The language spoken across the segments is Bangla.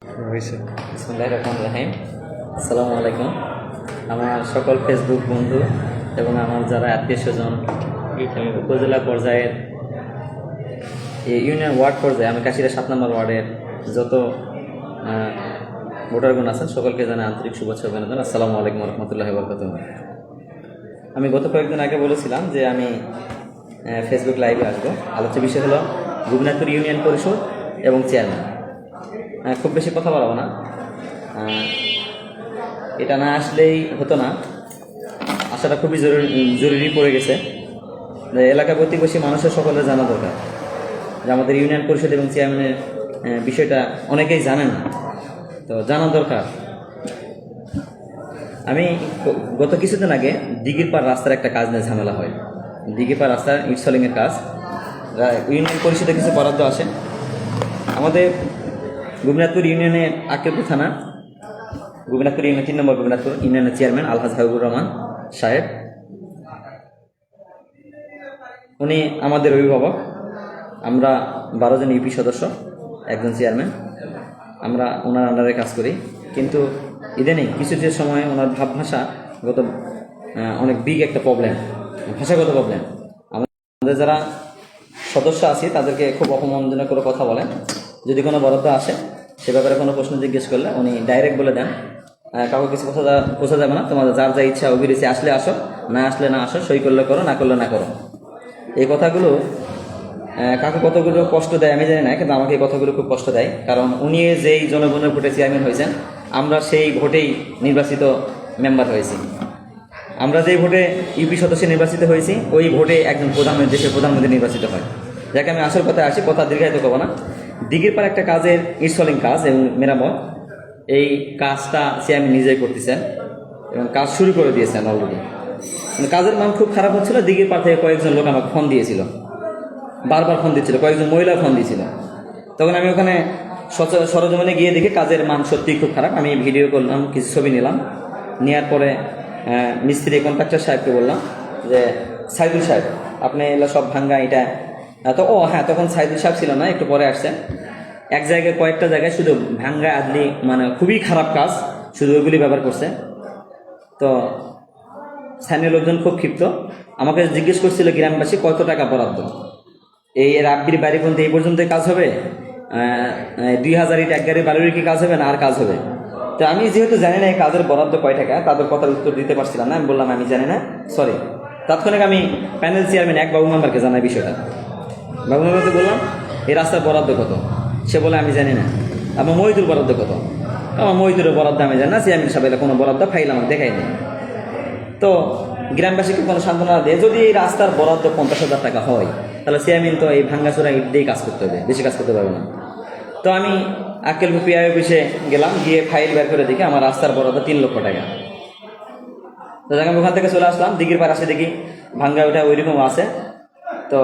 বিসমিল্লাহির রহমানির রহিম। আসসালামু আলাইকুম। আমার সকল ফেসবুক বন্ধু এবং আমার যারা আত্মীয় স্বজন উপজেলা পর্যায়ের ইউনিয়ন ওয়ার্ড পর্যায়ে, আমি কাশিরা 7 নম্বর ওয়ার্ডের যত ভোটারগণ আছেন সকলকে জানাই আন্তরিক শুভেচ্ছা অভিনন্দন। আসসালামু আলাইকুম রহমতুল্লাহি ওয়া বারাকাতুহু। আমি গত কয়েকদিন আগে বলেছিলাম যে আমি ফেসবুক লাইভে আসবো। আলোচ্য বিষয় হলো গোবিনাথপুর ইউনিয়ন পরিষদ এবং চেয়ারম্যান। খুব বেশি কথা বলবো না, এটা না আসলেই হতো না, আসাটা খুবই জরুরি পড়ে গেছে। এলাকা প্রতিবেশী মানুষের সকলের জানা দরকার যে আমাদের ইউনিয়ন পরিষদ এবং চেয়ারম্যানের বিষয়টা অনেকেই জানেন না, তো জানা দরকার। আমি গত কিছুদিন আগে দিঘিরপাড় রাস্তার একটা কাজ নিয়ে ঝামেলা হয়। দিঘিরপাড় রাস্তার ইটসলিংয়ের কাজ ইউনিয়ন পরিষদে কিছু বরাদ্দ আসে। আমাদের গোবিনাথপুর ইউনিয়নের আক্কেলপুর থানা, গোবিনাথপুর ইউনিয়ন 3 নম্বর গোবিনাথপুর ইউনিয়নের চেয়ারম্যান আলহাজ হাবিবুর রহমান সাহেব, উনি আমাদের অভিভাবক। আমরা 12 জন ইউপি সদস্য, একজন চেয়ারম্যান, আমরা ওনার আন্ডারে কাজ করি। কিন্তু ইদানিং কিছু সময় ওনার ভাষা গত অনেক বিগ একটা প্রবলেম, ভাষাগত প্রবলেম। আমাদের যারা সদস্য আছি তাদেরকে খুব অপমানজনক করে কথা বলেন। যদি কোনো বরাদ্দ আসে সে ব্যাপারে কোনো প্রশ্ন জিজ্ঞেস করলে উনি ডাইরেক্ট বলে দেন, কাউকে কিছু পোষা যাবে না, তোমাদের যার যা ইচ্ছা অভিরুচি আসলে আসো, না আসলে না আসো, সই করলে করো, না করলে না করো। এই কথাগুলো কাকে কতগুলো কষ্ট দেয় আমি জানি না, কিন্তু আমাকে এই কথাগুলো খুব কষ্ট দেয়। কারণ উনি যেই জনগণের ভোটে চেয়ারম্যান হয়েছেন, আমরা সেই ভোটেই নির্বাচিত মেম্বার হয়েছি। আমরা যেই ভোটে ইউপি সদস্য নির্বাচিত হয়েছি, ওই ভোটে একজন দেশের প্রধানমন্ত্রী নির্বাচিত হয়। যাকে আমি আসল কথায় আসি, কথা দীর্ঘায়িত করবো না। দিঘিরপাড় একটা কাজের ইনস্টলিং কাজ এবং মেরামত, এই কাজটা চেয়ারম্যান নিজেই করতেছেন এবং কাজ শুরু করে দিয়েছেন অলরেডি। কাজের মান খুব খারাপ হচ্ছিল। দিঘিরপাড় থেকে কয়েকজন লোক আমাকে ফোন দিয়েছিল, বারবার ফোন দিচ্ছিল, কয়েকজন মহিলা ফোন দিয়েছিল। তখন আমি ওখানে সরজমিনে গিয়ে দেখি কাজের মান সত্যিই খুব খারাপ। আমি ভিডিও করলাম, কিছু ছবি নিলাম, নেওয়ার পরে মিস্ত্রি কন্ট্রাক্টর সাহেবকে বললাম যে সাইদুল সাহেব, আপনি এগুলো সব ভাঙ্গা এটা তো হ্যাঁ, তখন সাইদুল সাহেব ছিল না, একটু পরে আসছেন। এক জায়গায় কয়েকটা জায়গায় শুধু ভাঙ্গা আদলি, মানে খুবই খারাপ কাজ, শুধু ওইগুলি ব্যবহার করছে। তো স্থানীয় লোকজন খুব ক্ষিপ্ত, আমাকে জিজ্ঞেস করছিল গ্রামবাসী কত টাকা বরাদ্দ, এই রাব্বির বাড়ি পর্যন্ত এই পর্যন্ত কাজ হবে, 2000 ইট এক গাড়ি বালুর কি কাজ হবে না আর কাজ হবে। তো আমি যেহেতু জানি না এই কাজের বরাদ্দ কয় টাকা, তাদের কথার উত্তর দিতে পারছিলাম না। আমি বললাম আমি জানি না, সরি। তাৎক্ষণিক আমি প্যানেল চেয়ারম্যান বাবু মেম্বারকে জানাই বিষয়টা। বাবু মেম্বারকে বললাম এই রাস্তার বরাদ্দ কত, সে বলে আমি জানি না। আমার মহিদুর বরাদ্দ কত, আমার মহিদুরের বরাদ্দ আমি জানি না, চেয়ারম্যান সাহেব কোনো বরাদ্দ ফাইল আমাকে দেখাই নেই। তো গ্রামবাসীকে কোনো সান্ত্বনা দেয়, যদি এই রাস্তার বরাদ্দ 50,000 টাকা হয়, তাহলে চেয়ারম্যান তো এই ভাঙ্গাচোরা ইট দিয়েই কাজ করতে হবে, বেশি কাজ করতে পারবে না। তো আমি আক্কেলপুর পিআই অফিসে গেলাম, গিয়ে ফাইল বের করে দেখি আমার রাস্তার বরাদ্দ 3 লক্ষ টাকা। তো আমি ওখান থেকে চলে আসলাম, দিঘিরপাড় আসে দেখি ভাঙ্গা ওটা ওইরকম আছে। তো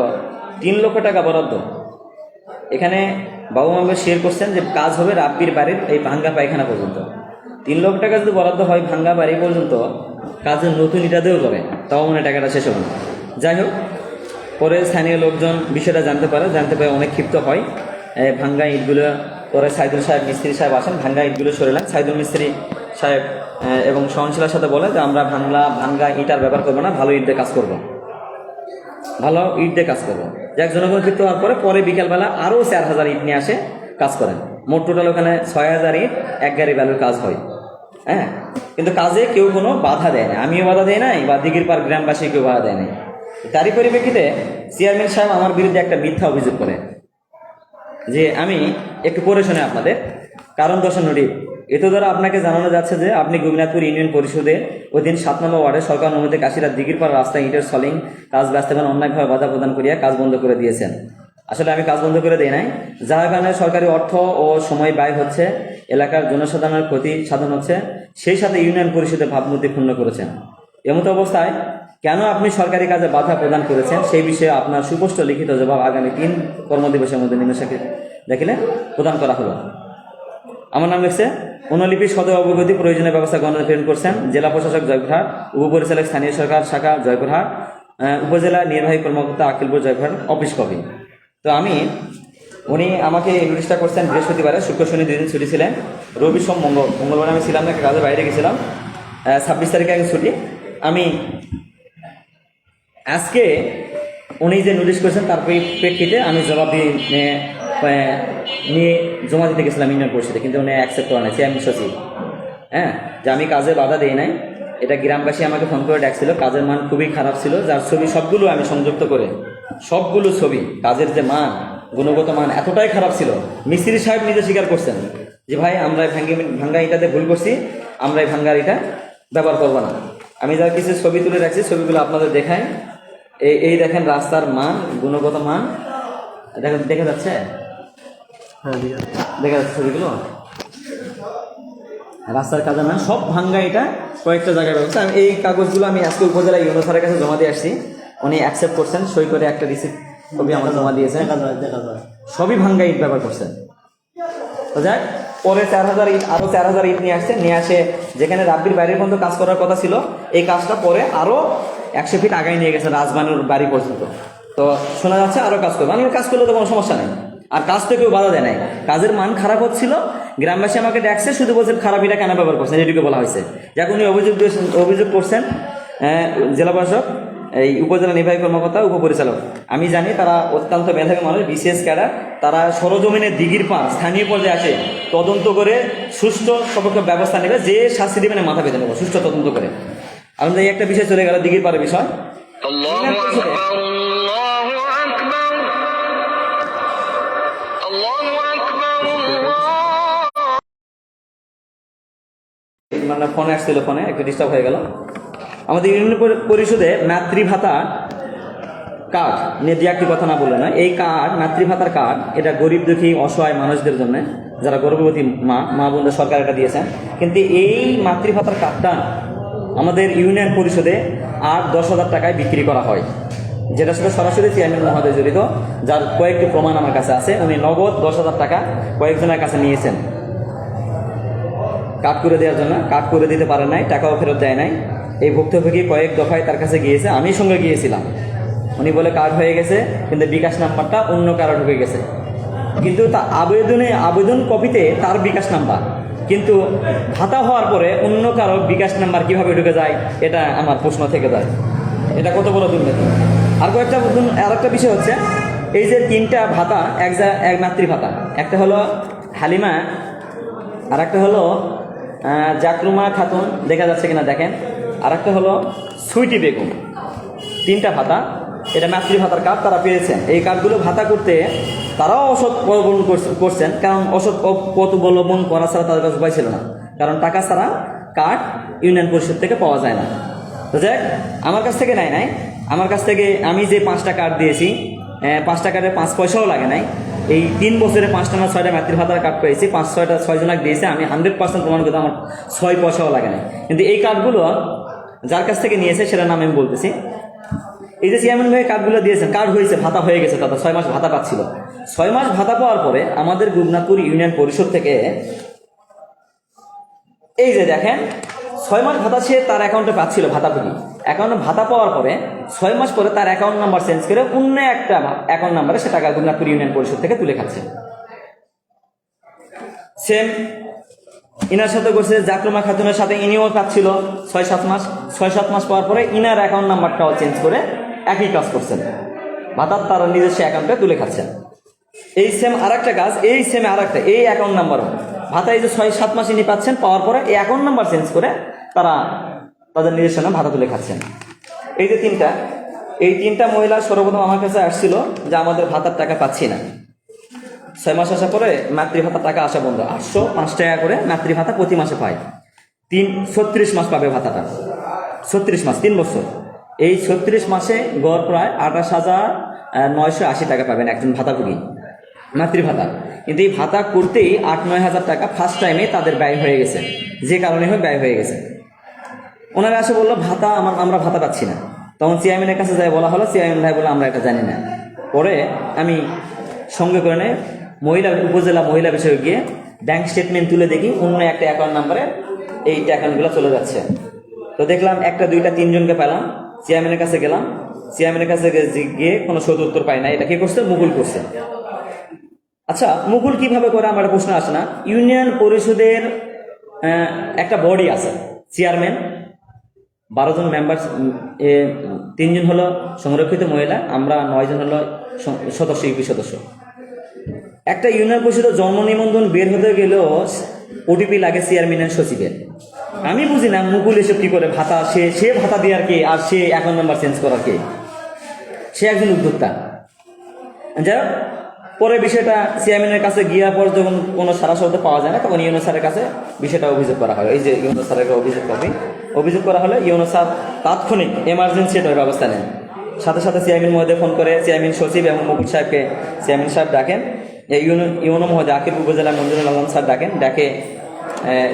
3 লক্ষ টাকা বরাদ্দ। এখানে বাবু মেম্বার শেয়ার করছেন যে কাজ হবে রাব্বির বাড়ির এই ভাঙ্গা পায়খানা পর্যন্ত। 3 লক্ষ টাকা যদি বরাদ্দ হয় ভাঙ্গা বাড়ি পর্যন্ত, কাজের নতুন ইটা দিয়েও করে, তাও মনে টাকাটা শেষ হবে না। যাই হোক, পরে স্থানীয় লোকজন বিষয়টা জানতে পারে অনেক ক্ষিপ্ত হয়। ভাঙ্গা ইটগুলো পরে সাইদুল সাহেব মিস্ত্রি সাহেব আসেন, ভাঙ্গা ইটগুলো সরেলেন। সাইদুল মিস্ত্রি সাহেব এবং সহনশীলার সাথে বলে যে আমরা ভাঙ্গা ইট আর ব্যবহার করবো না, ভালো ইট দিয়ে কাজ করবো, ভালো ইট দিয়ে কাজ করবো। যাক, জনগণ ক্ষিপ্ত হওয়ার পরে বিকালবেলা আরও 4000 ইট নিয়ে আসে, কাজ করেন। মোট টোটাল ওখানে 6000 ইট এক গাড়ি ভ্যালুর কাজ হয়। হ্যাঁ, কিন্তু কাজে কেউ কোনো বাধা দেয় না, আমিও বাধা দেয় নাই বা দিঘিরপাড় গ্রামবাসী কেউ বাধা দেয় নাই। তারই পরিপ্রেক্ষিতে চেয়ারম্যান সাহেব আমার বিরুদ্ধে একটা মিথ্যা অভিযোগ করে যে আমি একটু পড়ে শুনে আপনাদের কারণ দর্শন নোটিশ। এত দ্বারা আপনাকে জানানো যাচ্ছে যে আপনি গোবিনাথপুর ইউনিয়ন পরিষদে অধীন 7 নম্বর ওয়ার্ডে সরকার অনুমতি কাশিরা দিঘিরপাড় রাস্তায় ইটের সলিং কাজ বাস্তবায়ন অন্যায়ভাবে বাধা প্রদান করিয়া কাজ বন্ধ করে দিয়েছেন। আসলে আমি কাজ বন্ধ করে দিই নাই, যার কারণে সরকারি অর্থ ও সময় ব্যয় হচ্ছে, এলাকার জনসাধারণের ক্ষতি সাধন হচ্ছে, সেই সাথে ইউনিয়ন পরিষদের ভাবমূর্তি ক্ষুণ্ণ করেছেন। এমতো অবস্থায় কেন আপনি সরকারি কাজে বাধা প্রদান করেছেন সেই বিষয়ে আপনার সুস্পষ্ট লিখিত জবাব আগামী 3 কর্মদিবসের মধ্যে নিম্নসাকে দেখিলে প্রদান করা হলো। আমার নাম লিখছে অনুলিপি সদয় অবগতি প্রয়োজনীয় ব্যবস্থা গ্রহণের প্রেরণ করছেন জেলা প্রশাসক জয়পুরহাট, উপপরিচালক স্থানীয় সরকার শাখা জয়পুরহাট, উপজেলা নির্বাহী কর্মকর্তা আক্কেলপুর জয়পুরহাট, অফিস কপি। তো আমি উনি আমাকে এই নোটিশটা করছেন বৃহস্পতিবারে, শুক্র শনি 2 দিন ছুটি ছিলেন, রবি সোম মঙ্গলবারে আমি ছিলাম না, একটা কাজে বাইরে গেছিলাম, 26 তারিখে আগে ছুটি। আমি আজকে উনি যে নোটিশ করেছেন তার প্রেক্ষিতে আমি জবাব নিয়ে জমা দিতে গেছিলাম ইউনিয়ন পরিষদে, কিন্তু উনি অ্যাকসেপ্ট করে নাই, চেয়ারম্যান সচিব। হ্যাঁ, যে আমি কাজে বাধা দিই নাই, এটা গ্রামবাসী আমাকে ফোন করে ডাকছিল। কাজের মান খুবই খারাপ ছিল, যার ছবি সবগুলো আমি সংযুক্ত করে, সবগুলো ছবি কাজের যে মান, গুণগত মান এতটাই খারাপ ছিল, মিস্ত্রি সাহেব নিজে স্বীকার করছেন যে ভাই আমরা ভাঙ্গা ইটাতে ভুল করছি, আমরা এই ভাঙ্গার ইটা ব্যবহার করবো না। আমি যার কিছু ছবি তুলে রাখছি, ছবিগুলো আপনাদের দেখাই। এই দেখেন রাস্তার মান, গুণগত মান দেখা যাচ্ছে, হ্যাঁ দেখা যাচ্ছে ছবিগুলো, রাস্তার কাজের মান সব ভাঙ্গা, এটা কয়েকটা জায়গায় ব্যবস্থা। আমি এই কাগজগুলো আমি আজকে উপজেলা ইউনো স্যারের কাছে জমা দিয়ে আসছি, উনি অ্যাকসেপ্ট করছেন, সই করে একটা রিসিপ্ট ছবি আমার জমা দিয়েছেন, সবই ভাঙ্গা ইট ব্যবহার করছেন। তো যাক, পরে 4000 ইট, আরও 4000 ইট নিয়ে আসে, যেখানে রাব্বির বাইরের পর্যন্ত কাজ করার কথা ছিল, এই কাজটা পরে আরও 100 ফিট আগায় নিয়ে গেছে রাজবানুর বাড়ি পর্যন্ত। তো শোনা যাচ্ছে আরও কাজ করবে, আমি কাজ করলে তো কোনো সমস্যা নেই, আর কাজ তো কেউ বাধা দেয় নাই। কাজের মান খারাপ হচ্ছিল, গ্রামবাসী আমাকে ডাকছে, শুধু বলছেন খারাপ এটা কেন ব্যবহার করছেন, এটুকু বলা হয়েছে। যাক, উনি অভিযোগ করছেন জেলা প্রশাসক, এই উপজেলা নির্বাহী কর্মকর্তা, উপপরিচালক। আমি জানি তারা অত্যন্ত মেধাবী মানুষ, বিসিএস ক্যাডার, তারা সরজমিনে দিঘির পার স্থানীয় পর্যায়ে আসে তদন্ত করে সুষ্ঠু সপক্ষ ব্যবস্থা নেবে, যে শাস্তি দেবে না মাথা পেতে নেবো, সুষ্ঠু তদন্ত করে। আমাদের এই একটা বিষয় চলে গেল, দিঘির পারের বিষয়। মানে ফোনে আসছিল, ফোনে একটু ডিস্টার্ব হয়ে গেল। আমাদের ইউনিয়ন পরিষদে মাতৃভাতা কার্ড নিয়ে দু একটি কথা না বলে না, এই কার্ড, মাতৃভাতার কার্ড, এটা গরিব দুঃখী অসহায় মানুষদের জন্য, যারা গর্ভবতী মা বোনদের সরকার এটা দিয়েছেন। কিন্তু এই মাতৃভাতার কার্ডটা আমাদের ইউনিয়ন পরিষদে 8-10 হাজার টাকায় বিক্রি করা হয়, যেটার সাথে সরাসরি চেয়ারম্যান মহোদয় জড়িত, যার কয়েকটি প্রমাণ আমার কাছে আছে। উনি নগদ 10,000 টাকা কয়েকজনের কাছে নিয়েছেন কাট করে দেওয়ার জন্য, কাট করে দিতে পারে নাই, টাকাও ফেরত দেয় নাই। এই ভুক্তভোগী কয়েক দফায় তার কাছে গিয়েছে, আমি সঙ্গে গিয়েছিলাম। উনি বলে কার্ড হয়ে গেছে, কিন্তু বিকাশ নাম্বারটা অন্য কারো ঢুকে গেছে, কিন্তু তা আবেদন কপিতে তার বিকাশ নাম্বার, কিন্তু ভাতা হওয়ার পরে অন্য কারো বিকাশ নাম্বার কিভাবে ঢুকে যায়, এটা আমার প্রশ্ন থেকে যায়। এটা কত বড় দুর্নীতি। আর একটা বিষয় হচ্ছে, এই যে 3টা ভাতা, এক মাতৃভাতা, একটা হলো হালিমা, আর একটা হলো জাকরুমা খাতুন, দেখা যাচ্ছে কিনা দেখেন, আর একটা হলো সুইটি বেগম। 3টা ভাতা, এটা মাতৃভাতার কার্ড তারা পেয়েছেন। এই কার্ডগুলো ভাতা করতে তারাও অসৎ অবলম্বন করছেন, কারণ অসৎ পথ অবলম্বন করা ছাড়া তাদের কাছে উপায় ছিল না, কারণ টাকা ছাড়া কার্ড ইউনিয়ন পরিষদ থেকে পাওয়া যায় না। তো যাক, আমার কাছ থেকে নাই, আমার কাছ থেকে আমি যে 5টা কার্ড দিয়েছি, 5টা কার্ডের 5 পয়সাও লাগে নাই। এই 3 বছরে 5টা না 6টা মাতৃভাতার কার্ড পেয়েছি, 5-6 জনক দিয়েছে, আমি 100% প্রমাণ করতে আমার 6 পয়সাও লাগে নাই। কিন্তু এই কার্ডগুলো যার কাছ থেকে নিয়েছে সেটার নাম আমি বলতেছি। এই যে চেয়ারম্যান ভাই কার্ডগুলো দিয়েছেন, কার্ড হয়েছে, ভাতা হয়ে গেছে, তাদের 6 মাস ভাতা পাচ্ছিল। 6 মাস ভাতা পাওয়ার পরে আমাদের গুগনাথপুর ইউনিয়ন পরিষদ থেকে, এই যে দেখেন, 6 মাস ভাতা সে তার অ্যাকাউন্টে পাচ্ছিল, ভাতাভোগী অ্যাকাউন্টে ভাতা পাওয়ার পরে 6 মাস পরে তার অ্যাকাউন্ট নাম্বার চেঞ্জ করে অন্য একটা অ্যাকাউন্ট নাম্বারে সে টাকা গুগনাথপুর ইউনিয়ন পরিষদ থেকে তুলে খাচ্ছে। সেম ইনার সাথে করছে, জাকরুমা খাতুনের সাথে ইনিও পাচ্ছিল 6-7 মাস পাওয়ার পরে ইনার অ্যাকাউন্ট নাম্বারটাও চেঞ্জ করে একই কাজ করছেন, ভাতা তার নিজস্ব অ্যাকাউন্টে তুলে খাচ্ছেন। এই সেম আর একটা কাজ, এই সেম আর একটা, এই অ্যাকাউন্ট নাম্বারও ভাতা, এই যে 6-7 মাস ইনি পাচ্ছেন, পাওয়ার পরে এই অ্যাকাউন্ট নাম্বার চেঞ্জ করে তারা তাদের নিজস্ব নামে ভাতা তুলে খাচ্ছেন। এই যে 3টা মহিলা সর্বপ্রথম আমার কাছে আসছিল যে আমাদের ভাতার টাকা পাচ্ছি না। 6 মাস আসার পরে মাতৃভাতার টাকা আসা বন্ধ, 805 টাকা করে মাতৃভাতা প্রতি মাসে পায়। 36 মাস পাবে ভাতাটা, 36 মাস, 3 বছর। এই 36 মাসে গড় প্রায় 28,980 টাকা পাবেন একজন ভাতাভোগী মাতৃভাতা। কিন্তু এই ভাতা করতেই 8-9 হাজার টাকা ফার্স্ট টাইমে তাদের ব্যয় হয়ে গেছে, যে কারণে ব্যয় হয়ে গেছে। ওনারা এসে বললো ভাতা আমরা ভাতা পাচ্ছি না। তখন চেয়ারম্যানের কাছে যাই বলা হলো, চেয়ারম্যান ভাই বলে আমরা এটা জানি না। পরে আমি সঙ্গে করে নিয়ে উপজেলা মহিলা বিষয়ে গিয়ে ব্যাংক স্টেটমেন্ট তুলে দেখি অন্য একটা অ্যাকাউন্ট নাম্বারে এই অ্যাকাউন্টগুলো চলে যাচ্ছে। তো দেখলাম 1-2-3 জনকে পেলাম, চেয়ারম্যানের কাছে গেলাম, চেয়ারম্যানের কাছে গিয়ে কোনো সদুত্তর পাই না। এটা কি করছে? মুকুল করছে। আচ্ছা, মুকুল কিভাবে করে আমার একটা প্রশ্ন আসে না। ইউনিয়ন পরিষদের একটা বডি আছে, চেয়ারম্যান, 12 জন মেম্বার, 3 জন হলো সংরক্ষিত মহিলা, আমরা 9 জন হলো সদস্য, ইউপি সদস্য। একটা ইউনিয়ন পরিষদের জন্ম নিবন্ধন বের হতে গেলেও ওটিপি লাগে চেয়ারম্যানের, সচিবের। আমি বুঝি না মুকুল এসব কি করে, ভাতা সে ভাতা দেওয়ার কে, আর সে অ্যাকাউন্ট নাম্বার চেঞ্জ করার কে? সে একজন উদ্যোক্তা। যাই হোক, পরে বিষয়টা চেয়ারম্যানের কাছে গিয়ার পর যখন কোনো সারা শব্দ পাওয়া যায় না, তখন ইউনো স্যারের কাছে বিষয়টা অভিযোগ করা হয়। এই যে ইউনো স্যারের অভিযোগ কপি, অভিযোগ করা হলে ইউনো স্যার তাৎক্ষণিক এমার্জেন্সি একটা ব্যবস্থা নেন। সাথে সাথে চেয়ারম্যান মহোদয় ফোন করে চেয়ারম্যান, সচিব এবং মুকুল সাহেবকে, চেয়ারম্যান সাহেব ডাকেন, ইউনো মহোদয় আকিব উপজেলা মঞ্জুরুল আলম স্যার ডাকেন, ডাকে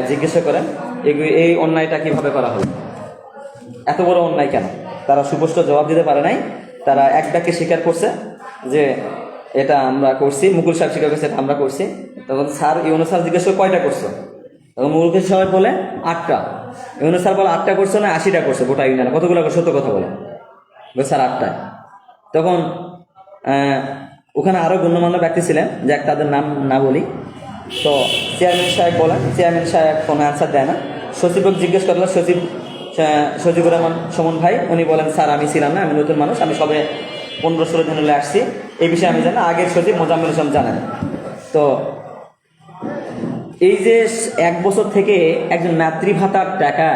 জিজ্ঞাসা করেন এই অন্যায়টা কিভাবে করা হলো, এত বড় অন্যায় কেন? তারা সুস্পষ্ট জবাব দিতে পারে নাই। তারা এক ডাকে স্বীকার করছে যে এটা আমরা করছি। মুকুল সাহেব স্বীকার করছে এটা আমরা করছি। তখন স্যার, ইউনো স্যার জিজ্ঞেস করে কয়টা করছো? তখন মুকুল সাহেব বলে 8টা। ইউনো স্যার বলে 8টা করছো না 80টা করছো গোটা ইউনিয়নে, কতগুলো করছো? সত্য কথা বলে স্যার 8টা। তখন ওখানে আরো গণ্যমান্য ব্যক্তি ছিলেন, যে তাদের নাম না বলি। তো চেয়ারম্যান সাহেব বলেন, চেয়ারম্যান সাহেব কোনো অ্যান্সার দেয় না। সচিবকে জিজ্ঞেস করলো, সচিবুর রহমান সুমন ভাই, উনি বলেন স্যার আমি ছিলাম না, আমি নতুন মানুষ, আমি সবে 15-16 দিন হলে আসছি, এই বিষয়ে আমি জানি না, আগের সচিব মোজাম্মেল ইসলাম জানেন। তো এই যে 1 বছর থেকে একজন মাতৃভাতার টাকা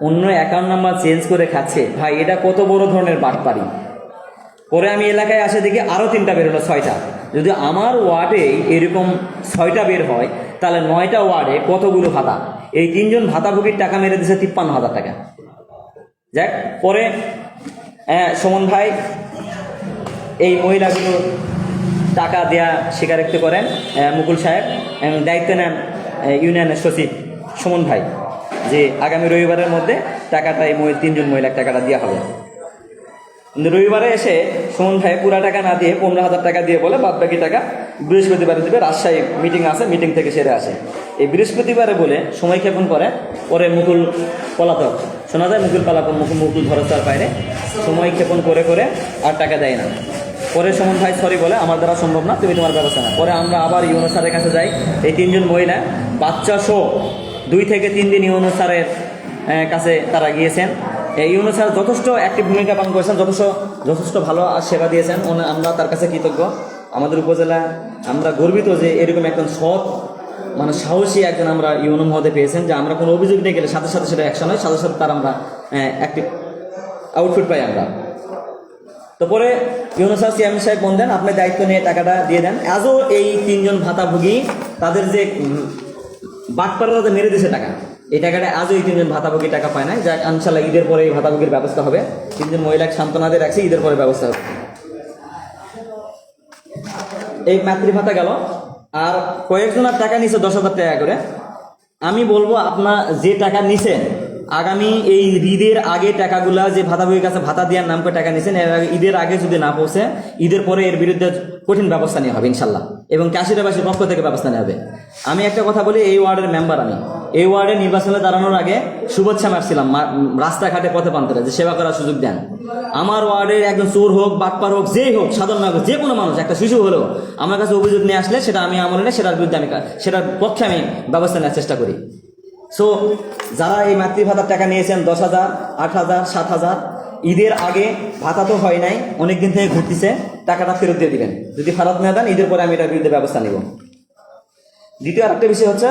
অন্য অ্যাকাউন্ট নাম্বার চেঞ্জ করে খাচ্ছে, ভাই এটা কত বড় ধরনের বাটপারি। পরে আমি এলাকায় আসে দেখি আরও 3টা বের হলো, 6টা। যদি আমার ওয়ার্ডে এরকম 6টা বের হয়, তাহলে 9টা ওয়ার্ডে কতগুলো ভাতা? এই 3 জন ভাতাভোগীর টাকা মেরে দিয়েছে 53,000 টাকা। যাক, পরে সুমন ভাই এই মহিলাগুলো টাকা দেয়া স্বীকারোক্তি করেন। মুকুল সাহেব দায়িত্ব নেন ইউনিয়নের সচিব সুমন ভাই, যে আগামী রবিবারের মধ্যে টাকাটা এই 3 জন মহিলার টাকাটা দেওয়া হবে। কিন্তু রবিবারে এসে সুমন ভাই পুরা টাকা না দিয়ে 15,000 টাকা দিয়ে বলে বাদ বাকি টাকা বৃহস্পতিবারে দেবে, রাজশাহী মিটিং আছে, মিটিং থেকে সেরে আসে। এই বৃহস্পতিবারে বলে সময় ক্ষেপণ করে, পরে মুকুল পলাতক শোনা যায়, মুকুল ভরসার বাইরে সময় ক্ষেপণ করে করে আর টাকা দেয় না। পরে সুমন ভাই সরি বলে, আমার দ্বারা সম্ভব না, তুমি তোমার ব্যবস্থা না। পরে আমরা আবার ইউনো স্যারের কাছে যাই। এই 3 জন মহিলা বাচ্চা সহ 2 থেকে 3 দিন ইউনো স্যারের কাছে তারা গিয়েছেন। ইউনো স্যার যথেষ্ট অ্যাক্টিভ ভূমিকা পালন করেছেন, যথেষ্ট ভালো সেবা দিয়েছেন। আমরা তার কাছে কৃতজ্ঞ। আমাদের উপজেলা আমরা গর্বিত যে এরকম একজন সৎ, মানে সাহসী একজন আমরা ইউনো মহোদয় পেয়েছেন, যে আমরা কোনো অভিযোগ নিয়ে গেলে সাথে সাথে সেটা অ্যাকশন হয়, সাথে সাথে তার আমরা অ্যাক্টিভ আউটপুট পাই আমরা। তো পরে ইউনো স্যার চেয়ারম্যান সাহেব বলেন, আপনি দায়িত্ব নিয়ে টাকাটা দিয়ে দেন। আজও এই 3 জন ভাতাভোগী, তাদের যে বাটপাড়াতে মেরে দিয়েছে টাকা, এই টাকাটা আজও এই 3 জন ভাতাভোগী টাকা পায় না। যাক, ইনশাল্লাহ ঈদের পরে এই ভাতাভোগীর ব্যবস্থা হবে। 3 জন মহিলাকে সান্ত্বনা দিয়ে রাখছে, ঈদের পরে ব্যবস্থা হবে। এই মাতৃভাতা গেল। আর কয়েকজনের টাকা নিছে 10,000 টাকা করে। আমি বলবো, আপনার যে টাকা নিছেন, আগামী এই ঈদের আগে টাকাগুলা যে ভাতাভোগীর কাছে ভাতা দেওয়ার নাম করে টাকা নিছেন, ঈদের আগে যদি না পৌঁছে, ঈদের পরে এর বিরুদ্ধে কঠিন ব্যবস্থা নেওয়া হবে ইনশাল্লাহ, এবং কাশিরাবাসীর পক্ষ থেকে ব্যবস্থা নেওয়া হবে। আমি একটা কথা বলি, এই ওয়ার্ডের মেম্বার, আমি এই ওয়ার্ডে নির্বাচনে দাঁড়ানোর আগে শুভেচ্ছা মারছিলাম রাস্তাঘাটে, পথে প্রান্তরে, যে সেবা করার সুযোগ দেন। আমার ওয়ার্ডের একজন চোর হোক, বাটপার হোক, যেই হোক, সাধারণ নাগরিক, যে কোনো মানুষ, একটা শিশু হলেও আমার কাছে অভিযোগ নিয়ে আসলে সেটা আমি আমলে নেই, সেটার বিরুদ্ধে সেটার পক্ষে আমি ব্যবস্থা নেওয়ার চেষ্টা করি। সো যারা এই মাতৃভাতার টাকা নিয়েছেন 10,000, 8,000, 7,000, ঈদের আগে ভাতা তো হয় নাই, অনেকদিন থেকে ঘুরতেছে, টাকাটা ফেরত দিয়ে দিবেন। যদি ফেরত না দেন, ঈদের পরে আমি এটার বিরুদ্ধে ব্যবস্থা নিব। দ্বিতীয় আরেকটা বিষয় হচ্ছে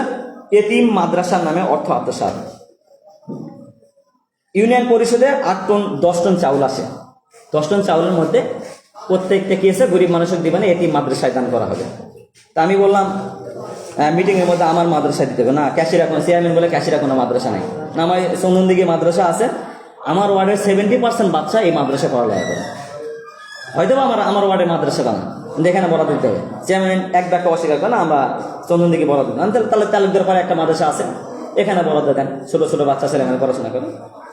এতিম মাদ্রাসার নামে অর্থ আত্মসাৎ। ইউনিয়ন পরিষদে 8 টন 10 টন চাউল আসে। 10 টন চাউলের মধ্যে প্রত্যেকটা কি আছে, গরিব মানুষের দিবেন, এতিম মাদ্রাসায় দান করা হবে। তা আমি বললাম মিটিংয়ের মধ্যে আমার মাদ্রাসায় দিতে হবে না, ক্যাশিরা কোনো, চেয়ারম্যান বলে ক্যাশিরা কোনো মাদ্রাসা নেই। না, আমার চন্দনদিঘি মাদ্রাসা আছে, আমার ওয়ার্ডের 70% বাচ্চা এই মাদ্রাসা পড়ালেখা করে। হয়তো আমার ওয়ার্ডের মাদ্রাসা বানা, এখানে বরাদ্দ দিতে হবে। চেয়ারম্যান এক ব্যাখ্যা অস্বীকার করে না, আমরা চন্দনদিঘি বরাদ্দ দিই, তাহলে তালুকদার পাড়ে একটা মাদ্রাসা আছে, এখানে বরাদ্দ দেন, ছোটো ছোটো বাচ্চা ছেলে এখানে পড়াশোনা করে।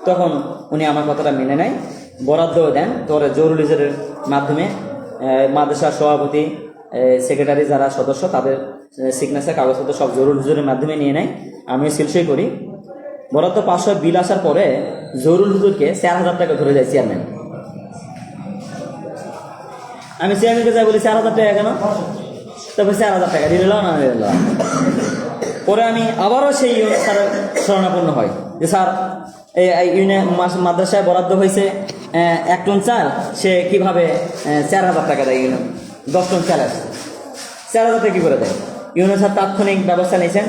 তখন উনি আমার কথাটা মেনে নেয়, বরাদ্দ দেন। তোরে জরুরি লিজের মাধ্যমে মাদ্রাসার সভাপতি, সেক্রেটারি যারা সদস্য, তাদের সিগনেচার কাগজপত্র সব জরুরি মাধ্যমে নিয়ে নেয়। আমি সিলসই করি। বরাদ্দ 500 বিল আসার পরে জরুল হুজুরকে 4,000 টাকা ধরে যায় চেয়ারম্যান। আমি চেয়ারম্যানকে যাই বলি 4,000 টাকা কেন? তারপর 4,000 টাকা দিল না দিল। পরে আমি আবারও সেই ইউনিয়ন স্যারের শরণাপন্ন হয় যে স্যার এই ইউনিয়ন মাদ্রাসায় বরাদ্দ হয়েছে 1 টন চাল, সে কীভাবে 4,000 টাকা দেয়? ইউনিয়ন 10 টন চাল আসছে, 4,000 টাকা কী করে দেয়? ইউনিয়ন স্যার তাৎক্ষণিক ব্যবস্থা নিয়েছেন।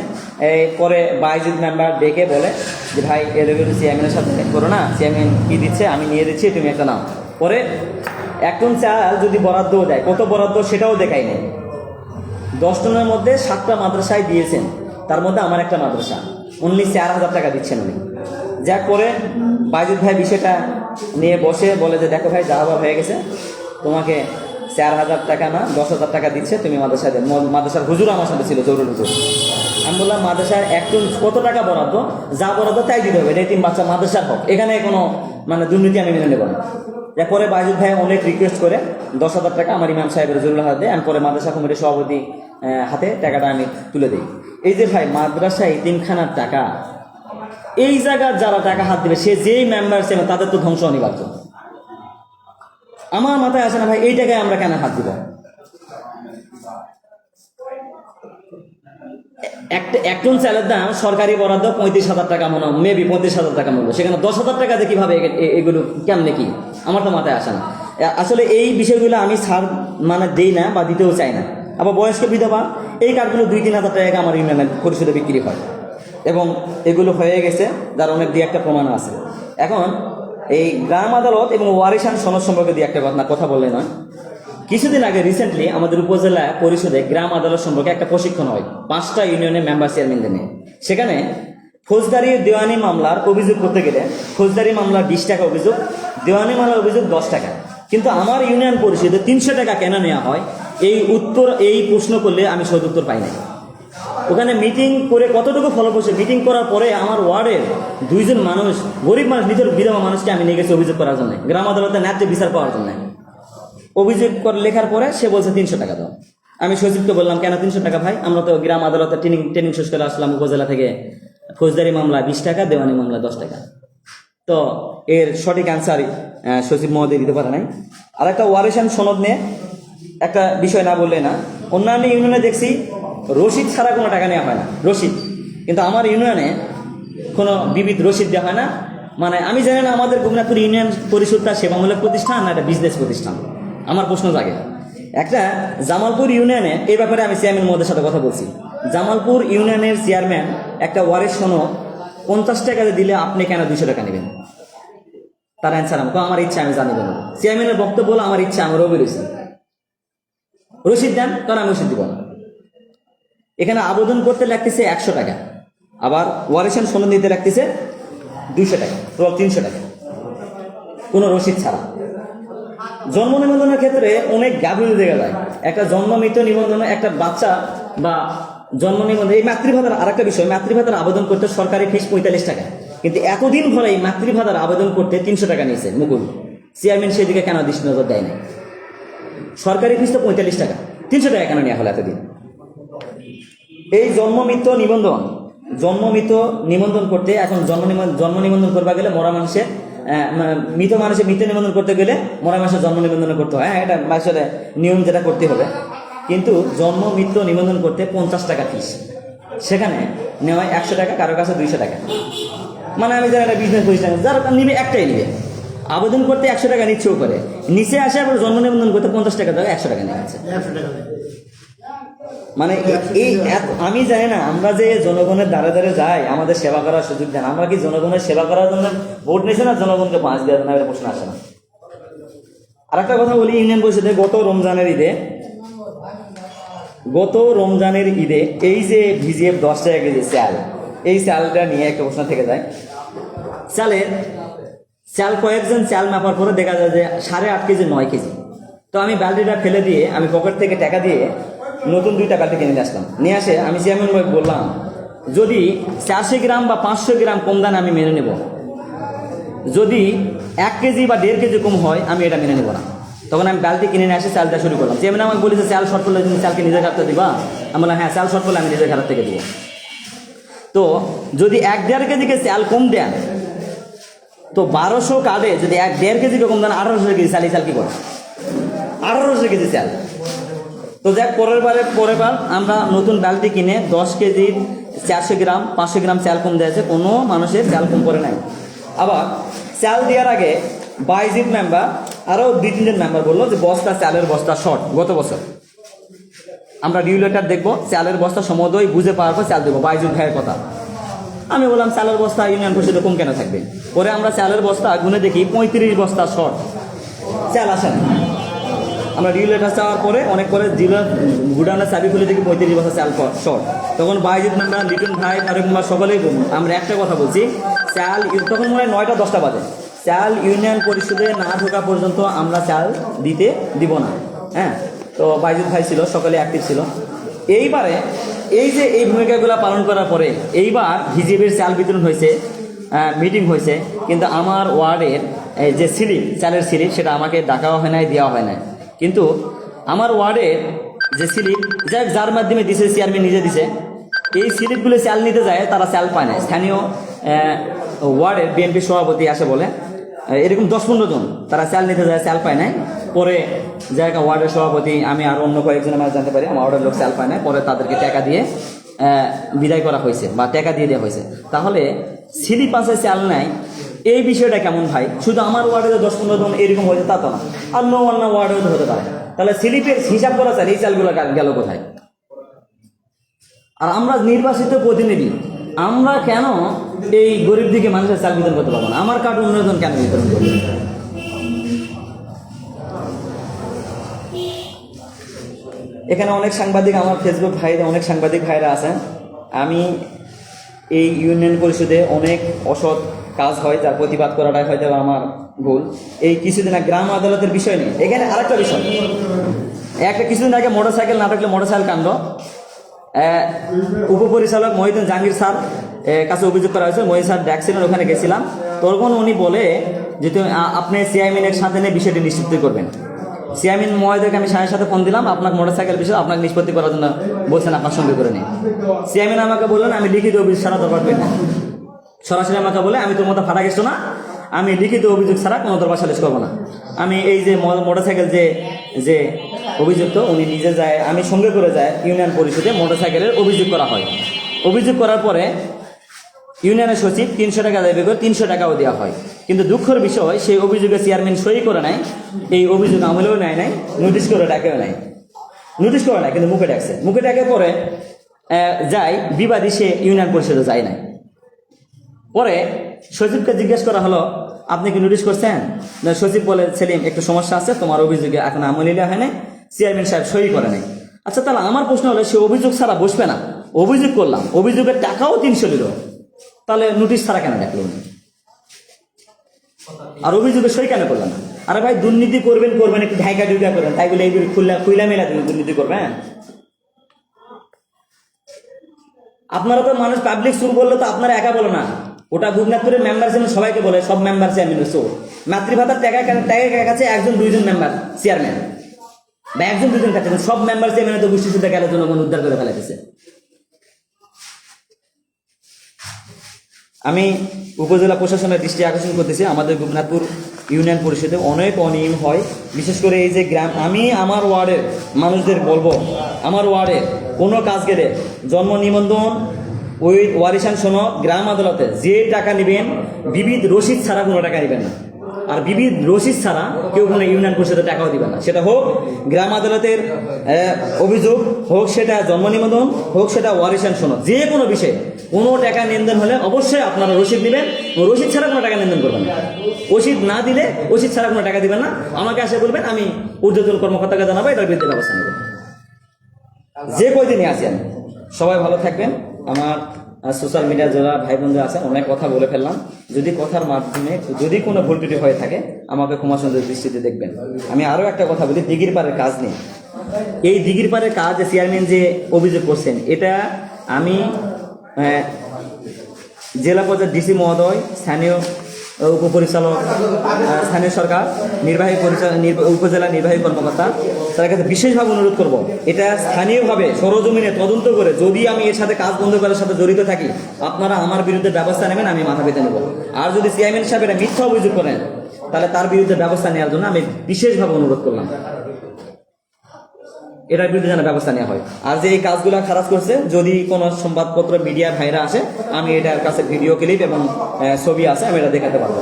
পরে বাইজিদ মেম্বার ডেকে বলে যে ভাই এরকম চেয়ারম্যানের সাথে করো না, চেয়ারম্যান কী দিচ্ছে আমি নিয়ে দিচ্ছি, তুমি একটা নাও। পরে 1 টন চাল যদি বরাদ্দও দেয়, কত বরাদ্দ সেটাও দেখাই নেই। 10 টনের মধ্যে 7টা মাদ্রাসায় দিয়েছেন, তার মধ্যে আমার একটা মাদ্রাসা, অনলি 4,000 টাকা দিচ্ছেন উনি। যা করে বাইজিদ ভাই বিষয়টা নিয়ে বসে বলে যে দেখো ভাই যা আবার হয়ে গেছে, তোমাকে 4,000 টাকা না 10,000 টাকা দিচ্ছে, তুমি মাদ্রাসায় দেন। মাদ্রাসার হুজুর আমার সাথে ছিল, জরুরি হুজুর। আমি বললাম মাদ্রাসার 1 টন কত টাকা বরাদ্দ, যা বরাদ্দ তাই দিতে হবে, এটিম বাচ্চা মাদ্রাসার হোক, এখানে কোনো দুর্নীতি আমি মেনে নেব না। এরপরে বাইজিদ ভাই অনেক রিকোয়েস্ট করে 10,000 টাকা আমার ইমাম সাহেবের জরুরি হাতে দেয়। আমি পরে মাদ্রাসা কমিটির সভাপতি হাতে টাকাটা আমি তুলে দিই। এই যে ভাই মাদ্রাসা এতিমখানার টাকা, এই জায়গার যারা টাকা হাত দেবে, সে যেই মেম্বার ছিল তাদের তো ধ্বংস অনিবার্য। আমার মাথায় আসে না ভাই এই টাকায় আমরা কেন হাত দিব? এক টন চালের দাম সরকারি বরাদ্দ 35,000 টাকা, মনে হয় মেবি 35,000 টাকা মূল্য, সেখানে 10,000 টাকাতে কিভাবে এগুলো কেমনে কি আমার তো মাথায় আসে না। আসলে এই বিষয়গুলো আমি ছাড় দেই না বা দিতেও চাই না। আবার বয়স্ক বিধবা এই কার্ডগুলো 2-3 হাজার টাকা আমার ইউনিয়নের পরিষদে বিক্রি হয় এবং এগুলো হয়ে গেছে, যার অনেক দিয়ে একটা প্রমাণ আছে। এখন এই গ্রাম আদালত এবং ওয়ারিশান সনদ সম্পর্কে দিয়ে একটা কথা বললে নয়। কিছুদিন আগে রিসেন্টলি আমাদের উপজেলা পরিষদে গ্রাম আদালত সম্পর্কে একটা প্রশিক্ষণ হয় 5টা ইউনিয়নের মেম্বার চেয়ারম্যানদের নিয়ে। সেখানে ফৌজদারি দেওয়ানি মামলার অভিযোগ করতে গেলে ফৌজদারি মামলার 20 টাকা অভিযোগ, দেওয়ানি মামলার অভিযোগ 10 টাকা, কিন্তু আমার ইউনিয়ন পরিষদে 300 টাকা কেন নেওয়া হয় এই প্রশ্ন করলে আমি সদুত্তর পাই না। ওখানে মিটিং করে কতটুকু ফলপ্রসূ, মিটিং করার পরে আমার ওয়ার্ডের 2 জন মানুষ, গরিব মানুষ, নিজের বিধবা মানুষকে আমি নিয়ে গেছি অভিযোগ করার জন্য, গ্রাম আদালতে ন্যায্য বিচার পাওয়ার জন্য। অভিযোগ করে লেখার পরে সে বলছে 300 টাকা দাও। আমি সচিবকে বললাম কেন 300 টাকা ভাই, আমরা তো গ্রাম আদালতে ট্রেনিং শেষ করে আসলাম উপজেলা থেকে, ফৌজদারি মামলা 20 টাকা, দেওয়ানি মামলা 10 টাকা। তো এর সঠিক অ্যান্সার সচিব মহোদয় দিতে পারে নাই। আর একটা ওয়ারিশান সনদ নিয়ে একটা বিষয় না বললে না, অন্যান্য ইউনিয়নে দেখছি রসিদ ছাড়া কোনো টাকা নেওয়া হয় না, রসিদ। কিন্তু আমার ইউনিয়নে কোনো বিবিধ রসিদ দেওয়া হয় না। আমি জানি না আমাদের গোবিনাথপুর ইউনিয়ন পরিষদটা সেবামূলক প্রতিষ্ঠান না একটা বিজনেস প্রতিষ্ঠান, আমার প্রশ্ন জাগে। একটা জামালপুর ইউনিয়নে এই ব্যাপারে আমি চেয়ারম্যান মহোদয়ের সাথে কথা বলছি। জামালপুর ইউনিয়নের চেয়ারম্যান একটা ওয়ারিশ সনদ 50 টাকা দিলে আপনি কেন 200 টাকা নেবেন? তার অ্যান্সার আমাকে আমার ইচ্ছা আমি জানি না। চেয়ারম্যানের বক্তব্য বলো আমার ইচ্ছা, আমারও বেরোছি, রসিদ দেন, কারণ আমি রসিদ দিব না। এখানে আবেদন করতে লাগতেছে 100 টাকা, আবার ওয়ারিশান সনদ নিতে লাগতেছে 200 টাকা, টোটাল 300 টাকা, কোনো রসিদ ছাড়া। জন্ম নিবন্ধনের ক্ষেত্রে অনেক গাফিলতি দেখা যায়। একটা জন্ম মৃত্যু নিবন্ধনে একটা বাচ্চা বা জন্ম নিবন্ধন, এই মাতৃভাতার আর একটা বিষয়, মাতৃভাতার আবেদন করতে সরকারি ফিস 45 টাকা, কিন্তু এতদিন ধরে এই মাতৃভাতার আবেদন করতে 300 টাকা নিয়েছে মুকুল। চেয়ারম্যান সেদিকে কেন দৃষ্টি নজর দেয় না? সরকারি ফিস তো 45 টাকা, 300 টাকা কেন নেওয়া হলো এতদিন? এই জন্ম মৃত্যু নিবন্ধন করতে, এখন জন্ম নিবন্ধন করবা গেলে মরা মানুষের মৃত নিবন্ধন করতে গেলে মরা মানুষের জন্ম নিবন্ধন করতে হয়। এটা আসলে নিয়ম, যেটা করতে হবে। কিন্তু জন্ম মৃত্যু নিবন্ধন করতে 50 টাকা ফিস, সেখানে নেওয়া 100 টাকা, কারো কাছে 200 টাকা। আমি জানি একটা বিজনেস প্রতিষ্ঠান, যারা নিবে একটাই নিবে, আবেদন করতে 100 টাকা নিচ্ছেও করে, নিচে আসে আবার জন্ম নিবন্ধন করতে 50 টাকা দেওয়া 100 টাকা নিয়ে আছে। এই আমি জানি না, আমরা যে জনগণের দ্বারে দ্বারে যাই আমাদের সেবা করার সুযোগ দেন, আমরা কি জনগণের সেবা করার জন্য ভোট নিয়েছি না জনগণকে পাঁচ দেওয়ার জন্য? প্রশ্ন আসে না। আর একটা কথা বলি, ইউনিয়ন পরিষদে গত রমজানের ঈদে এই যে ভিজিএফ 10 টাকা কেজি চাল, এই চালটা নিয়ে একটা প্রশ্ন থেকে যায়। চাল কয়েকজন চাল মাপার পরে দেখা যায় যে 8.5 কেজি 9 কেজি। তো আমি বালতিটা ফেলে দিয়ে আমি পকেট থেকে টাকা দিয়ে নতুন 2টা বালতি কিনে নিয়ে আসলাম। নিয়ে আসে আমি চেয়ারম্যান বললাম, যদি 400 গ্রাম বা 500 গ্রাম কম দান আমি মেনে নেব, যদি 1 কেজি বা 1.5 কেজি কম হয় আমি এটা মেনে নেব না। তখন আমি বালতি কিনে নিয়ে আসে চালটা শুরু করলাম। চেয়ারম্যান আমাকে বলেছে চাল শর্ট পড়লে তুমি চালকে নিজের খাতে দিবা? আমি বললাম হ্যাঁ, চাল শর্ট পড়লে আমি নিজের খাত থেকে দিব। তো যদি 1-1.5 কেজিকে চাল কম দেন, তো 1200 কার্ডে যদি 1-1.5 কেজি কম দেন 1800 কেজি চাল, এই চাল কি করে? 1800 কেজি চাল তো যাক, পরের বার আমরা নতুন বালতি কিনে 10 কেজি 400 গ্রাম 500 গ্রাম চাল কম দিয়েছে, কোনো মানুষের চাল কম করে নাই। আবার চাল দেওয়ার আগে বাইজিৎ মেম্বার আরও 2-3 জন মেম্বার বললো যে চালের বস্তা শর্ট। গত বছর আমরা রেগুলেটর দেখবো, চালের বস্তা সমুদয় বুঝে পাওয়ার পর চাল দেবো, বাইজিৎ ভাইয়ের কথা। আমি বললাম চালের বস্তা ইউনিয়ন পরিষদে কম কেন থাকবে? পরে আমরা চালের বস্তা গুনে দেখি 35 বস্তা শর্ট, চাল আসে না। আমরা রেগুলেটর চাওয়ার পরে অনেক পরে গুডাউনের চাবি খুলে দেখি 35 বস্তা চাল শর্ট। তখন বাইজিৎ মেম্বার, লিটন ভাই, ফারুক মেম্বার সকলেই আমরা একটা কথা বলছি, চাল তখন মনে হয় 9টা-10টা বাজে, চাল ইউনিয়ন পরিষদে না ঢোকা পর্যন্ত আমরা চাল দিব না। হ্যাঁ, তো বাইজিৎ ভাই ছিল, সকলে অ্যাক্টিভ ছিল। এইবারে এই যে এই ভূমিকাগুলো পালন করার পরে এইবার ভিজিবির চাল বিতরণ হয়েছে, মিটিং হয়েছে, কিন্তু আমার ওয়ার্ডের যে স্লিপ, চালের স্লিপ, সেটা আমাকে ডাকাও হয় নাই, দেওয়া হয় নাই। কিন্তু আমার ওয়ার্ডের যে স্লিপ যার মাধ্যমে দিছে, চেয়ারম্যান নিজে দিছে, এই স্লিপগুলো চাল নিতে যায়, তারা চাল পায় না। স্থানীয় ওয়ার্ডের বিএনপি সভাপতি আসে বলে এরকম 10-15 জন তারা চাল নিতে যায়, চাল পায় নাই। পরে জায়গা ওয়ার্ডের সভাপতি, আমি আর অন্য কয়েকজন আমরা জানতে পারি আমার ওয়ার্ডের লোক চাল পায় নাই, পরে তাদেরকে টাকা দিয়ে বিদায় করা হয়েছে বা টাকা দিয়ে দেওয়া হয়েছে। তাহলে স্লিপ আছে, চাল নাই, এই বিষয়টা কেমন ভাই? শুধু আমার ওয়ার্ডে 10-15 জন এরকম হয়েছে তা তো না, অন্য ওয়ার্ডেও হতে পারে। তাহলে স্লিপের হিসাব করা চাল, এই চালগুলো গেল কোথায়? আর আমরা নির্বাচিত প্রতিনিধি, আমরা কেন এই গরিব দিকে মানুষের চাল বিতরণ করতে পারবো না? আমার কার্ড অন্যজন কেন বিতরণ করবে? এখানে অনেক সাংবাদিক, আমার ফেসবুক ভাইরা, অনেক সাংবাদিক ভাইরা আছেন। আমি এই ইউনিয়ন পরিষদে অনেক অসৎ কাজ হয়, যার প্রতিবাদ করাটাই হয়তো আমার ভুল। এই কিছুদিন আগে গ্রাম আদালতের বিষয় নেই, এখানে আরেকটা বিষয়, কিছুদিন আগে মোটরসাইকেল না থাকলে মোটরসাইকেল কাণ্ড, উপপরিচালক মহিউদ্দিন জাহাঙ্গীর স্যার কাছে অভিযোগ করা হয়েছে। মহিউদ্দিন স্যার ডাকছিলেন, ওখানে গেছিলাম। তখন উনি বলে যে আপনি চেয়ারম্যানের সাথে নিয়ে বিষয়টি নিশ্চিত করবেন। চেয়ারম্যান মহোদয়কে আমি সাথে ফোন দিলাম, আপনার মোটরসাইকেল বিষয়ে আপনাকে নিষ্পত্তি করার জন্য বলছেন, আপনার সঙ্গে করে নিই। চেয়ারম্যান আমাকে বললেন আমি লিখিত অভিযোগ ছাড়া দরবার করি না। সরাসরি আমাকে বলে আমি তোর মতো ফাটা গেছো না, আমি লিখিত অভিযোগ ছাড়া কোনো দরবার সালিশ করবো না। আমি এই যে মোটরসাইকেল যে অভিযুক্ত, উনি নিজে যায়, আমি সঙ্গে করে যায় ইউনিয়ন পরিষদে, মোটরসাইকেলের অভিযোগ করা হয়। অভিযোগ করার পরে ইউনিয়নের সচিব 300 টাকা দাবি করে 300 টাকাও দেওয়া হয়। কিন্তু দুঃখের বিষয়, সেই অভিযোগে চেয়ারম্যান সই করে নাই, এই অভিযোগ আমলেও নেয় নাই, নোটিশ করে ডাকেও নাই, নোটিশ করে নাই, কিন্তু মুখে ডাকছে। মুখে ডাকে পরে যায় বিবাদী, সে ইউনিয়ন পরিষদে যায় নাই। পরে সচিবকে জিজ্ঞেস করা হলো আপনি কি নোটিশ করছেন? সচিব বলে সেলিম একটু সমস্যা আছে, তোমার অভিযোগে এখন আমলে নেওয়া হয় নাই, চেয়ারম্যান সাহেব সই করে নাই। আচ্ছা, তাহলে আমার প্রশ্ন হলো, সে অভিযোগ ছাড়া বসবে না? অভিযোগ করলাম, অভিযোগের টাকাও 300 নিল, তাহলে নোটিশ ছাড়া কেন ডাকলো উনি? আর অভিযোগে সই কেন করলেন না? আরে ভাই, দুর্নীতি করবেন একটু ঢাকা ঢুকা করবেন, তাই বলে এইগুলো খুইলা মেলা দুর্নীতি করবেন? আপনারা তো মানুষ, পাবলিক চোর বললে তো আপনারা একা বলো না, ওটা গুজনাথপুরের মেম্বার ছিলেন, সবাইকে বলে সব মেম্বার চেয়ারম্যান চোর। মাতৃভাতার টাকা কাছে 1-2 মেম্বার চেয়ারম্যান, বা 1-2 কাছে, সব মেম্বার চেয়ারম্যান তো গোষ্ঠী শুদ্ধ গেলে জনগণ উদ্ধার করে ফেলাইতেছে। আমি উপজেলা প্রশাসনের দৃষ্টি আকর্ষণ করতেছি, আমাদের গোপীনাথপুর ইউনিয়ন পরিষদে অনেক অনিয়ম হয়। বিশেষ করে এই যে গ্রাম, আমি আমার ওয়ার্ডের মানুষদের বলবো, আমার ওয়ার্ডে কোনো কাজ গেলে জন্ম নিবন্ধন, ওই ওয়ারিশান সনদ, গ্রাম আদালতে যে টাকা নেবেন, বিবিধ রসিদ ছাড়া কোনো টাকা নেবেন না। আর বিবিধ রসিদ ছাড়া কেউ কোনো ইউনিয়ন পরিষদে টাকাও দিবেন না। সেটা হোক গ্রাম আদালতের অভিযোগ, হোক সেটা জন্ম নিবন্ধন, হোক সেটা ওয়ারিশান সনদ, যে কোনো বিষয়ে কোনো টাকা লেনদেন হলে অবশ্যই আপনারা রসিদ নেবেন, রসিদ ছাড়া কোনো টাকা লেনদেন করবেন না। রসিদ না দিলে, রসিদ ছাড়া কোনো টাকা দিবেন না। আমাকে আসে বলবেন, আমি ঊর্ধ্বতন কর্মকর্তাকে জানাবো, এটার বিরুদ্ধে ব্যবস্থা নেব। যে কয়দিনই আসি আমি। সবাই ভালো থাকবেন। আমার সোশ্যাল মিডিয়া যারা ভাই বন্ধু আছেন, অনেক কথা বলে ফেললাম। যদি কথার মাধ্যমে যদি কোনো ভুল ত্রুটি হয়ে থাকে, আমাকে ক্ষমা সুন্দর দৃষ্টিতে দেখবেন। আমি আরও একটা কথা বলি, দিঘির পাড়ের কাজ নিয়ে। এই দিঘির পাড়ের কাজ চেয়ারম্যান যে অভিযোগ করছেন, এটা আমি জেলা পর্যায়ের ডিসি মহোদয়, স্থানীয় উপপরিচালক, স্থানীয় সরকার, উপজেলা নির্বাহী কর্মকর্তা, তার কাছে বিশেষভাবে অনুরোধ করব, এটা স্থানীয়ভাবে সরজমিনে তদন্ত করে, যদি আমি এর সাথে কাজ বন্ধ করার সাথে জড়িত থাকি, আপনারা আমার বিরুদ্ধে ব্যবস্থা নেবেন, আমি মাথা পেতে নেব। আর যদি চেয়ারম্যান সাহেব এটা মিথ্যা অভিযোগ করেন, তাহলে তার বিরুদ্ধে ব্যবস্থা নেওয়ার জন্য আমি বিশেষভাবে অনুরোধ করলাম। এটার বিরুদ্ধে যেন ব্যবস্থা নেওয়া হয়। আর যে এই কাজগুলো খারাপ করছে, যদি কোনো সংবাদপত্র মিডিয়া ভাইরা আসে, আমি এটার কাছে ভিডিও ক্লিপ এবং ছবি আছে, আমি এটা দেখাতে পারবো।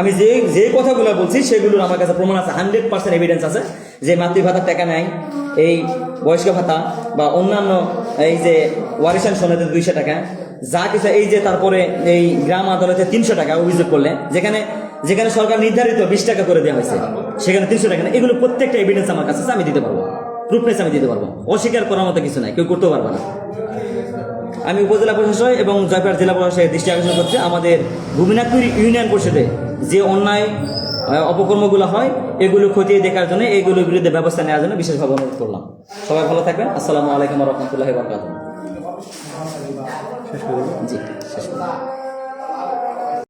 আমি যে যে কথাগুলো বলছি সেগুলোর আমার কাছে প্রমাণ আছে, 100% এভিডেন্স আছে যে মাতৃভাতার টাকা নেয়, এই বয়স্ক ভাতা বা অন্যান্য এই যে ওয়ারিশান সনদে 200 টাকা যা কিছু, এই যে তারপরে এই গ্রাম আদালতে 300 টাকা অভিযোগ করলে, যেখানে যেখানে সরকার নির্ধারিত 20 টাকা করে দেওয়া হয়েছে, সেখানে 300 টাকা না। এগুলো প্রত্যেকটা এভিডেন্স আমার কাছে আছে, আমি দিতে পারবো, প্রুফনেস আমি দিতে পারবো, অস্বীকার করার মতো কিছু নাই, কেউ করতেও পারবে না। আমি উপজেলা প্রশাসন এবং জয়পুরহাট জেলা প্রশাসনের দৃষ্টি আকর্ষণ করছি, আমাদের ভূমিনাথপুর ইউনিয়ন পরিষদে যে অন্যায় অপকর্মগুলো হয় এগুলো খতিয়ে দেখার জন্য, এগুলোর বিরুদ্ধে ব্যবস্থা নেওয়ার জন্য বিশেষভাবে অনুরোধ করলাম। সবাই ভালো থাকবেন। আসসালামু আলাইকুম ওয়া রাহমাতুল্লাহি ওয়া বারাকাতুহু। জি, শেষ করুন।